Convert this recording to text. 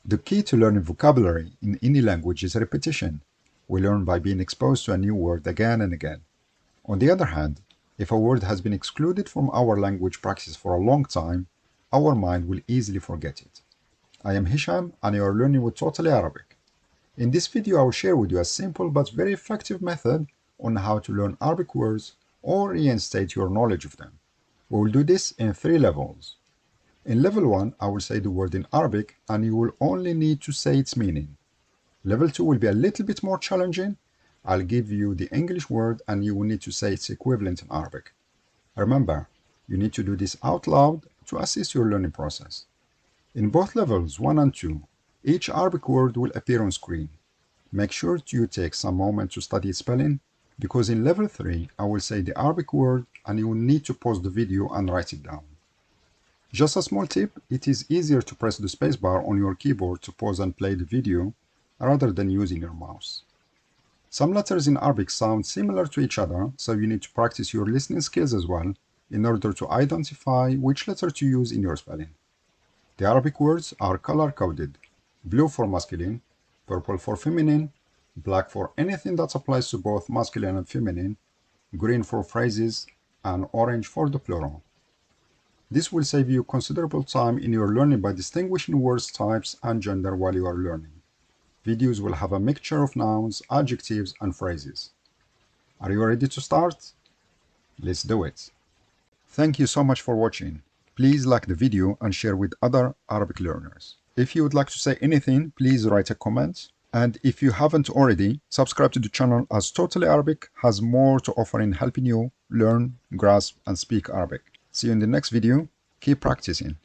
The key to learning vocabulary in any language is repetition. We learn by being exposed to a new word again and again. On the other hand, if a word has been excluded from our language practice for a long time, our mind will easily forget it. I am Hisham and you are learning with Totally Arabic. In this video, I will share with you a simple but very effective method on how to learn Arabic words or reinstate your knowledge of them. We will do this in 3 levels. In level 1, I will say the word in Arabic and you will only need to say its meaning. Level 2 will be a little bit more challenging. I'll give you the English word and you will need to say its equivalent in Arabic. Remember, you need to do this out loud to assist your learning process. In both levels 1 and 2, each Arabic word will appear on screen. Make sure you take some moment to study its spelling, because in level 3, I will say the Arabic word and you will need to pause the video and write it down. Just a small tip, it is easier to press the spacebar on your keyboard to pause and play the video rather than using your mouse. Some letters in Arabic sound similar to each other, so you need to practice your listening skills as well in order to identify which letter to use in your spelling. The Arabic words are color-coded: blue for masculine, purple for feminine, black for anything that applies to both masculine and feminine, green for phrases, and orange for the plural. This will save you considerable time in your learning by distinguishing words types and gender while you are learning. Videos will have a mixture of nouns, adjectives, and phrases. Are you ready to start? Let's do it. Thank you so much for watching. Please like the video and share with other Arabic learners. If you would like to say anything, please write a comment. And if you haven't already, subscribe to the channel, as Totally Arabic has more to offer in helping you learn, grasp, and speak Arabic. See you in the next video. Keep practicing.